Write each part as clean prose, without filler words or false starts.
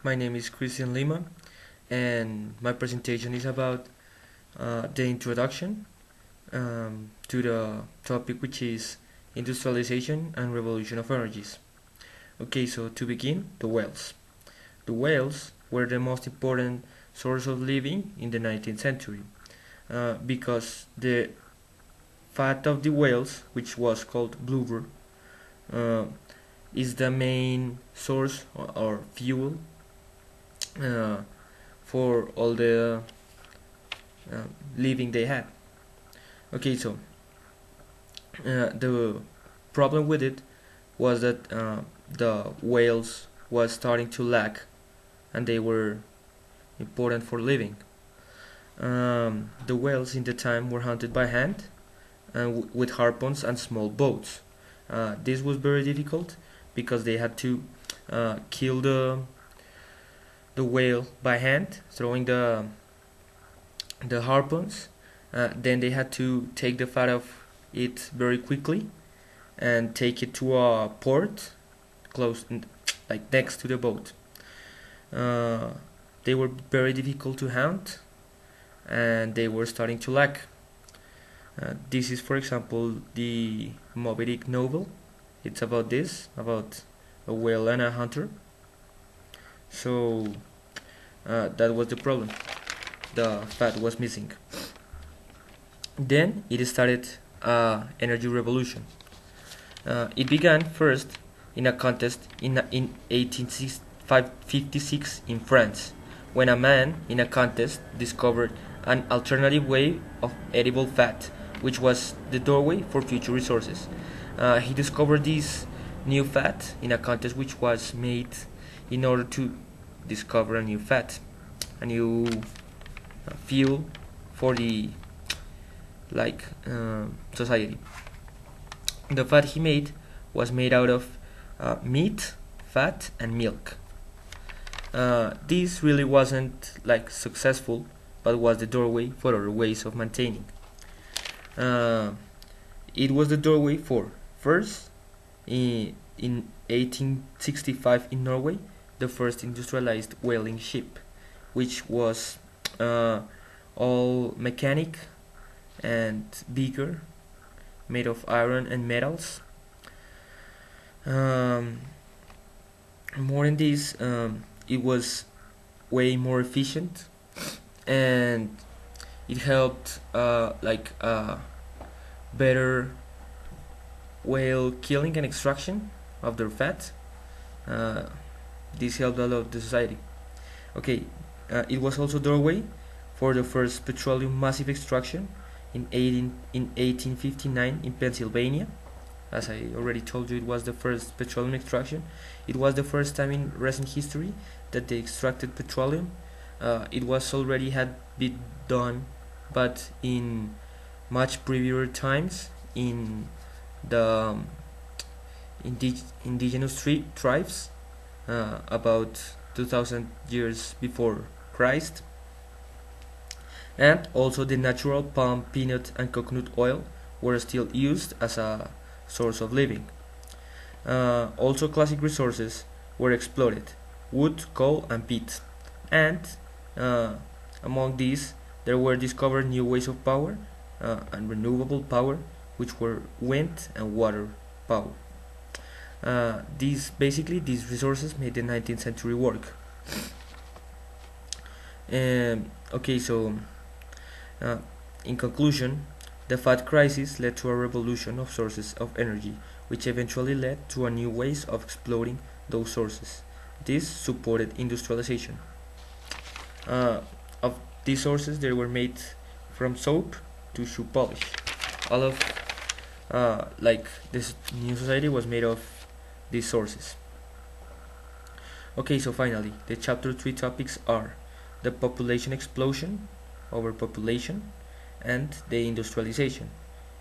My name is Cristian Lima, and my presentation is about the introduction to the topic, which is industrialization and revolution of energies. Okay, so to begin, the whales. The whales were the most important source of living in the 19th century because the fat of the whales, which was called blubber, uh, is the main source or fuel uh, for all the uh, living they had. Okay, so the problem with it was that the whales was starting to lack, and they were important for living. The whales in the time were hunted by hand and with harpoons and small boats. This was very difficult because they had to kill the whale by hand, throwing the harpoons. Then they had to take the fat of it very quickly and take it to a port close, like next to the boat. They were very difficult to hunt, and they were starting to lack. This is, for example, the Moby Dick novel. It's about this, about a whale and a hunter. So that was the problem. The fat was missing. Then it started energy revolution. It began first in a contest in 1856 in France, when a man in a contest discovered an alternative way of edible fat, which was the doorway for future resources. He discovered this new fat in a contest which was made in order to discover a new fat, a new fuel for the society. The fat he made was made out of meat, fat, and milk. This really wasn't successful, but was the doorway for other ways of maintaining. It was the doorway for first in 1865 in Norway, the first industrialized whaling ship, which was all mechanic and bigger, made of iron and metals. More than this, it was way more efficient, and it helped better whale killing and extraction of their fat. This helped a lot the society. Okay, it was also doorway for the first petroleum massive extraction in 1859 in Pennsylvania. As I already told you, it was the first petroleum extraction. It was the first time in recent history that they extracted petroleum. It was already had been done, but in much previous times in the indigenous tribes, about 2000 years before Christ. And also the natural palm, peanut, and coconut oil were still used as a source of living. Also classic resources were exploited: wood, coal, and peat. And among these there were discovered new ways of power and renewable power, which were wind and water power. These resources made the 19th century work. Okay, so in conclusion, the fat crisis led to a revolution of sources of energy, which eventually led to a new ways of exploiting those sources. This supported industrialization. Of these sources, they were made from soap to shoe polish. All of this new society was made of these sources. Okay, so finally, the chapter 3 topics are the population explosion, overpopulation, and the industrialization.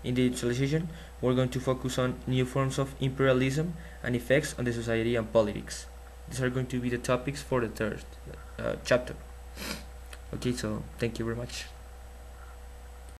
In the industrialization, we're going to focus on new forms of imperialism and effects on the society and politics. These are going to be the topics for the third chapter. Okay, so thank you very much.